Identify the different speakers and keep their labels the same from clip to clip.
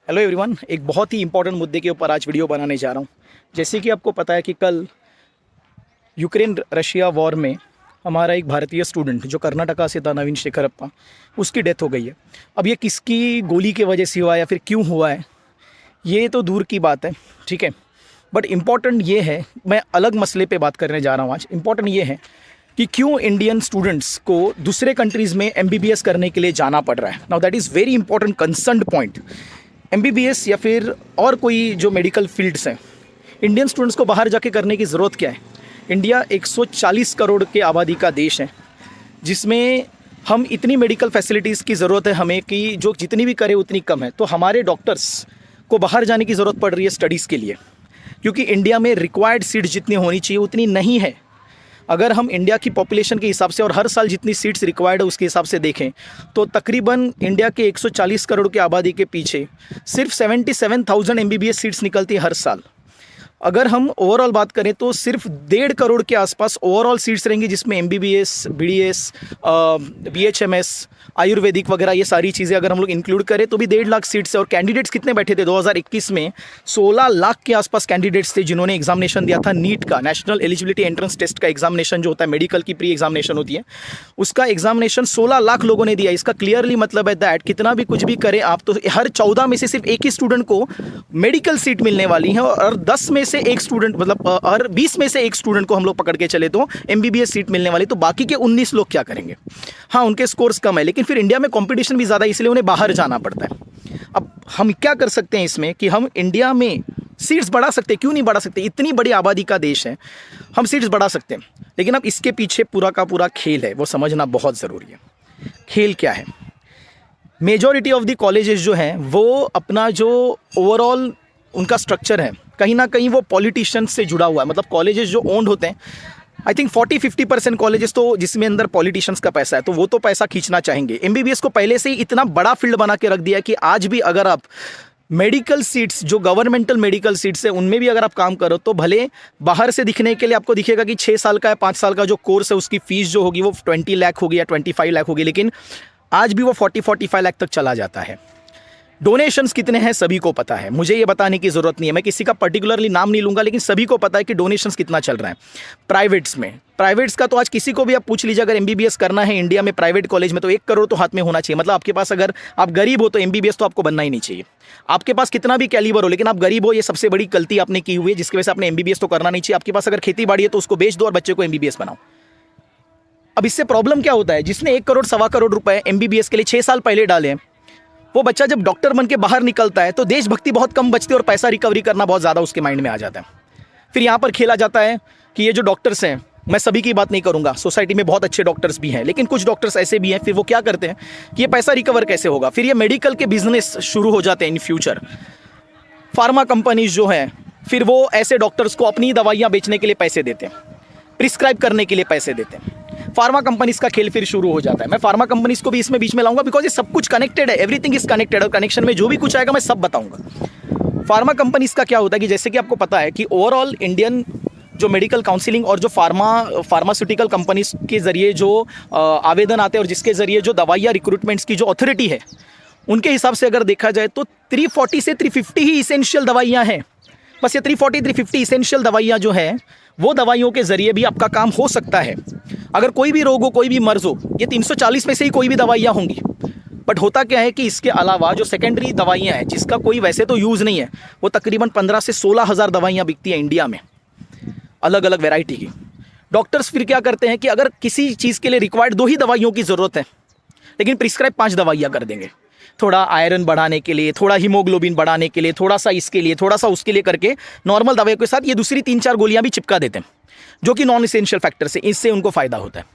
Speaker 1: Hello everyone, एक बहुत ही important मुद्दे के ऊपर आज वीडियो बनाने जा रहा हूँ। जैसे कि आपको पता है कि कल यूक्रेन रशिया वॉर में हमारा एक भारतीय स्टूडेंट जो कर्नाटका से था, नवीन शेखरप्पा, उसकी डेथ हो गई है। अब ये किसकी गोली की वजह से हुआ है या फिर क्यों हुआ है, ये तो दूर की बात है, ठीक है। बट इम्पॉर्टेंट ये है, मैं अलग मसले पे बात करने जा रहा हूँ आज। इम्पॉर्टेंट ये है कि क्यों इंडियन स्टूडेंट्स को दूसरे कंट्रीज़ में MBBS करने के लिए जाना पड़ रहा है। Now that is very important concern point. MBBS या फिर और कोई जो मेडिकल फील्ड्स हैं, इंडियन स्टूडेंट्स को बाहर जाके करने की ज़रूरत क्या है। इंडिया 140 करोड़ के आबादी का देश है, जिसमें हम इतनी मेडिकल फैसिलिटीज़ की ज़रूरत है हमें कि जो जितनी भी करे उतनी कम है। तो हमारे डॉक्टर्स को बाहर जाने की ज़रूरत पड़ रही है स्टडीज़ के लिए, क्योंकि इंडिया में रिक्वायर्ड सीट्स जितनी होनी चाहिए उतनी नहीं है। अगर हम इंडिया की पॉपुलेशन के हिसाब से और हर साल जितनी सीट्स रिक्वायर्ड है उसके हिसाब से देखें तो तकरीबन इंडिया के 140 करोड़ की आबादी के पीछे सिर्फ 77,000 MBBS सीट्स निकलती है हर साल। अगर हम ओवरऑल बात करें तो सिर्फ 1.5 करोड़ के आसपास ओवरऑल सीट्स रहेंगी, जिसमें MBBS, BDS, BHMS, आयुर्वेदिक वगैरह ये सारी चीज़ें अगर हम लोग इंक्लूड करें तो भी 1.5 लाख सीट्स है। और कैंडिडेट्स कितने बैठे थे 2021 में? 16 लाख के आसपास कैंडिडेट्स थे जिन्होंने एग्जामिनेशन दिया था। नीट का, नेशनल एलिजिबिलिटी एंट्रेंस टेस्ट का एग्जामिनेशन जो होता है, मेडिकल की प्री एग्जामिनेशन होती है, उसका एग्जामिनेशन 16 लाख लोगों ने दिया। इसका क्लियरली मतलब है दैट कितना भी कुछ भी करें आप, तो हर 14 में से सिर्फ एक ही स्टूडेंट को मेडिकल सीट मिलने वाली है, और 10 में से एक स्टूडेंट, मतलब हर 20 में से एक स्टूडेंट को हम लोग पकड़ के चले तो MBBS सीट मिलने वाली। तो बाकी के 19 लोग क्या करेंगे? हाँ, उनके स्कोर्स कम है, लेकिन फिर इंडिया में कंपटीशन भी ज़्यादा है, इसलिए उन्हें बाहर जाना पड़ता है। अब हम क्या कर सकते हैं इसमें कि हम इंडिया में सीट्स बढ़ा सकते हैं। क्यों नहीं बढ़ा सकते? इतनी बड़ी आबादी का देश है, हम सीट्स बढ़ा सकते हैं। लेकिन अब इसके पीछे पूरा का पूरा खेल है, वो समझना बहुत ज़रूरी है। खेल क्या है? मेजॉरिटी ऑफ द कॉलेजेस जो हैं वो अपना जो ओवरऑल उनका स्ट्रक्चर है, कहीं ना कहीं वो पॉलिटिशियंस से जुड़ा हुआ है। मतलब कॉलेजेस जो ओन्ड होते हैं, आई थिंक 40-50% कॉलेजेस तो जिसमें अंदर पॉलिटिशियंस का पैसा है, तो वो तो पैसा खींचना चाहेंगे। MBBS को पहले से ही इतना बड़ा फील्ड बना के रख दिया है कि आज भी अगर आप मेडिकल सीट्स, जो गवर्नमेंटल मेडिकल सीट्स है, उनमें भी अगर आप काम करो तो भले बाहर से दिखने के लिए आपको दिखेगा कि 6 साल का या 5 साल का जो कोर्स है उसकी फ़ीस जो होगी वो 20 लाख होगी या 25 लाख होगी, लेकिन आज भी वो 40-45 लाख तक चला जाता है। डोनेशंस कितने हैं सभी को पता है, मुझे ये बताने की ज़रूरत नहीं है। मैं किसी का पर्टिकुलरली नाम नहीं लूँगा, लेकिन सभी को पता है कि डोनेशंस कितना चल रहा है। प्राइवेट्स का तो आज किसी को भी आप पूछ लीजिए, अगर MBBS करना है इंडिया में प्राइवेट कॉलेज में तो 1 करोड़ तो हाथ में होना चाहिए। मतलब आपके पास, अगर आप गरीब हो तो MBBS तो आपको बनना ही नहीं चाहिए। आपके पास कितना भी कैलिबर हो, लेकिन आप गरीब हो, ये सबसे बड़ी गलती आपने की हुई है, जिसकी वजह से आपने MBBS तो करना नहीं चाहिए। आपके पास अगर खेती बाड़ी है तो उसको बेच दो और बच्चे को MBBS बनाओ। अब इससे प्रॉब्लम क्या होता है? जिसने 1 करोड़ 1.25 करोड़ रुपए MBBS के लिए 6 साल पहले डाले हैं, वो बच्चा जब डॉक्टर बन के बाहर निकलता है तो देशभक्ति बहुत कम बचती है और पैसा रिकवरी करना बहुत ज़्यादा उसके माइंड में आ जाता है। फिर यहाँ पर खेला जाता है कि ये जो डॉक्टर्स हैं, मैं सभी की बात नहीं करूँगा, सोसाइटी में बहुत अच्छे डॉक्टर्स भी हैं, लेकिन कुछ डॉक्टर्स ऐसे भी हैं, फिर वो क्या करते हैं कि ये पैसा रिकवर कैसे होगा। फिर ये मेडिकल के बिजनेस शुरू हो जाते हैं इन फ्यूचर। फार्मा कंपनीज जो हैं, फिर वो ऐसे डॉक्टर्स को अपनी दवाइयाँ बेचने के लिए पैसे देते हैं, प्रिस्क्राइब करने के लिए पैसे देते हैं। फार्मा कंपनीज का खेल फिर शुरू हो जाता है। मैं फार्मा कंपनीज को भी इसमें बीच में लाऊंगा, बिकॉज ये सब कुछ कनेक्टेड है, एवरीथिंग इज कनेक्टेड, और कनेक्शन में जो भी कुछ आएगा मैं सब बताऊंगा। फार्मा कंपनीज का क्या होता है कि जैसे कि आपको पता है कि ओवरऑल इंडियन जो मेडिकल काउंसिलिंग और जो फार्मास्यूटिकल कंपनीज के जरिए जो आवेदन आते हैं और जिसके जरिए जो दवाइयाँ रिक्रूटमेंट्स की जो अथॉरिटी है, उनके हिसाब से अगर देखा जाए तो 340 से 350 ही इसेंशियल दवाइयाँ हैं। बस ये 340-350 इसेंशियल दवाइयाँ जो हैं, वो दवाइयों के ज़रिए भी आपका काम हो सकता है। अगर कोई भी रोग हो, कोई भी मर्ज हो, ये 340 में से ही कोई भी दवाइयाँ होंगी। बट होता क्या है कि इसके अलावा जो सेकेंडरी दवाइयाँ हैं, जिसका कोई वैसे तो यूज़ नहीं है, वो तकरीबन 15 से 16 हज़ार दवाइयाँ बिकती हैं इंडिया में, अलग अलग वेराइटी की। डॉक्टर्स फिर क्या करते हैं कि अगर किसी चीज़ के लिए रिक्वायर्ड 2 ही दवाइयों की ज़रूरत है, लेकिन प्रिस्क्राइब 5 दवाइयाँ कर देंगे। थोड़ा आयरन बढ़ाने के लिए, थोड़ा हीमोग्लोबिन बढ़ाने के लिए, थोड़ा सा इसके लिए, थोड़ा सा उसके लिए करके नॉर्मल दवाइयों के साथ ये दूसरी 3-4 गोलियां भी चिपका देते हैं, जो कि नॉन इसेंशियल फैक्टर से, इससे उनको फ़ायदा होता है।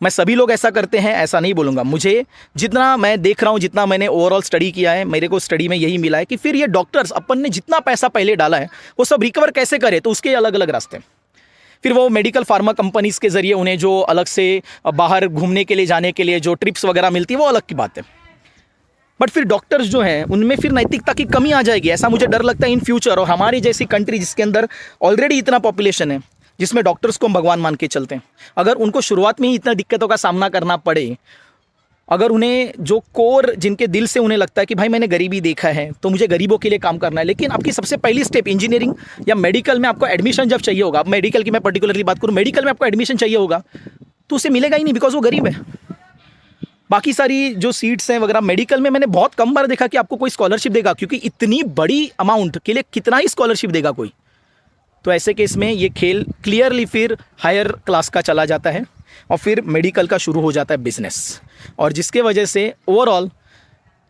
Speaker 1: मैं सभी लोग ऐसा करते हैं ऐसा नहीं बोलूँगा, मुझे जितना मैं देख रहा हूँ, जितना मैंने ओवरऑल स्टडी किया है, मेरे को स्टडी में यही मिला है कि फिर ये डॉक्टर्स अपन ने जितना पैसा पहले डाला है वो सब रिकवर कैसे करे, तो उसके अलग अलग रास्ते। फिर वो मेडिकल फार्मा कंपनीज़ के ज़रिए उन्हें जो अलग से बाहर घूमने के लिए जाने के लिए जो ट्रिप्स वगैरह मिलती है वो अलग की बात है। बट फिर डॉक्टर्स जो हैं उनमें फिर नैतिकता की कमी आ जाएगी, ऐसा मुझे डर लगता है इन फ्यूचर। और हमारी जैसी कंट्री जिसके अंदर ऑलरेडी इतना पॉपुलेशन है, जिसमें डॉक्टर्स को हम भगवान मान के चलते हैं, अगर उनको शुरुआत में ही इतना दिक्कतों का सामना करना पड़े अगर उन्हें जो कोर जिनके दिल से उन्हें लगता है कि भाई मैंने गरीबी देखा है तो मुझे गरीबों के लिए काम करना है, लेकिन आपकी सबसे पहली स्टेप इंजीनियरिंग या मेडिकल में आपको एडमिशन जब चाहिए होगा, मेडिकल की मैं पर्टिकुलरली बात करूँ, मेडिकल में आपको एडमिशन चाहिए होगा तो उसे मिलेगा ही नहीं, बिकॉज वो गरीब है। बाकी सारी जो सीट्स हैं वगैरह मेडिकल में मैंने बहुत कम बार देखा कि आपको कोई स्कॉलरशिप देगा, क्योंकि इतनी बड़ी अमाउंट के लिए कितना ही स्कॉलरशिप देगा कोई। तो ऐसे केस में ये खेल क्लियरली फिर हायर क्लास का चला जाता है और फिर मेडिकल का शुरू हो जाता है बिजनेस, और जिसके वजह से ओवरऑल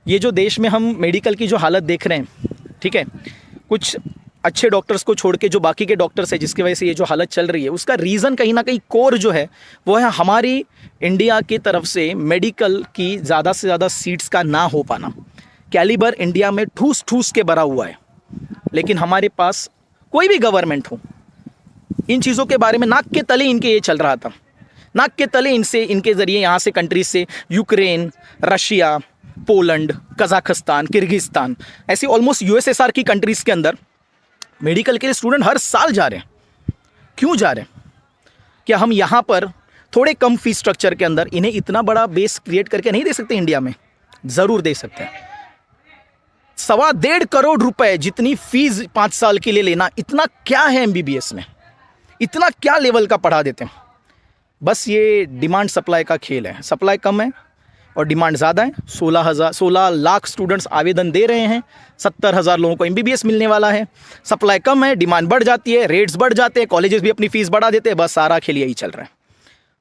Speaker 1: ये जो देश में हम मेडिकल की जो हालत देख रहे हैं, ठीक है, कुछ अच्छे डॉक्टर्स को छोड़ के जो बाकी के डॉक्टर्स हैं जिसकी वजह से ये जो हालत चल रही है, उसका रीज़न कहीं ना कहीं कोर जो है वो है हमारी इंडिया की तरफ से मेडिकल की ज़्यादा से ज़्यादा सीट्स का ना हो पाना। कैलिबर इंडिया में ठूस ठूस के भरा हुआ है, लेकिन हमारे पास कोई भी गवर्नमेंट हो, इन चीज़ों के बारे में नाक के तले इनके ये चल रहा था, नाक के तले इनके ज़रिए यहाँ से कंट्रीज से Ukraine, Russia, Poland, Kazakhstan, Kyrgyzstan, ऐसी ऑलमोस्ट यूएसएसआर की कंट्रीज़ के अंदर मेडिकल के लिए स्टूडेंट हर साल जा रहे हैं। क्यों जा रहे हैं? क्या हम यहाँ पर थोड़े कम फीस स्ट्रक्चर के अंदर इन्हें इतना बड़ा बेस क्रिएट करके नहीं दे सकते? इंडिया में ज़रूर दे सकते हैं। 1.25 करोड़ रुपए जितनी फीस 5 साल के लिए लेना, इतना क्या है एमबीबीएस में? इतना क्या लेवल का पढ़ा देते हैं? बस ये डिमांड सप्लाई का खेल है। सप्लाई कम है और डिमांड ज़्यादा है। 16 लाख स्टूडेंट्स आवेदन दे रहे हैं, 70,000 लोगों को एमबीबीएस मिलने वाला है। सप्लाई कम है, डिमांड बढ़ जाती है, रेट्स बढ़ जाते हैं, कॉलेजेस भी अपनी फ़ीस बढ़ा देते हैं। बस सारा खेल यही चल रहा है।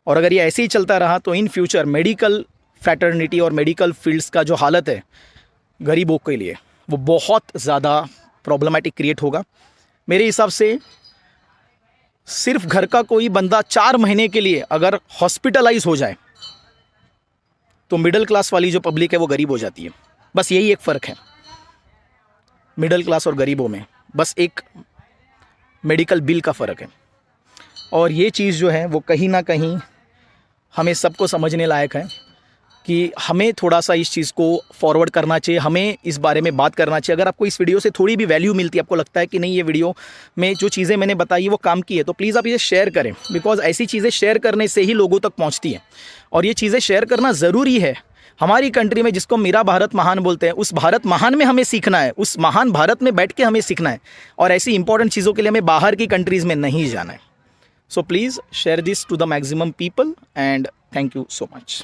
Speaker 1: और अगर ये ऐसे ही चलता रहा तो इन फ्यूचर मेडिकल फ्रैटर्निटी और मेडिकल फील्ड्स का जो हालत है गरीबों के लिए, वो बहुत ज़्यादा प्रॉब्लमेटिक क्रिएट होगा। मेरे हिसाब से सिर्फ घर का कोई बंदा 4 महीने के लिए अगर हॉस्पिटलाइज हो जाए तो मिडिल क्लास वाली जो पब्लिक है वो गरीब हो जाती है। बस यही एक फ़र्क है मिडिल क्लास और गरीबों में, बस एक मेडिकल बिल का फ़र्क है। और ये चीज़ जो है वो कहीं ना कहीं हमें सबको समझने लायक है कि हमें थोड़ा सा इस चीज़ को फॉरवर्ड करना चाहिए, हमें इस बारे में बात करना चाहिए। अगर आपको इस वीडियो से थोड़ी भी वैल्यू मिलती है, आपको लगता है कि नहीं ये वीडियो में जो चीज़ें मैंने बताई वो काम की है, तो प्लीज़ आप इसे शेयर करें, बिकॉज ऐसी चीज़ें शेयर करने से ही लोगों तक पहुंचती हैं। और ये चीज़ें शेयर करना ज़रूरी है। हमारी कंट्री में जिसको मेरा भारत महान बोलते हैं, उस भारत महान में हमें सीखना है, उस महान भारत में बैठ के हमें सीखना है, और ऐसी इंपॉर्टेंट चीज़ों के लिए हमें बाहर की कंट्रीज़ में नहीं जाना है। So please share this to the maximum people and thank you so much.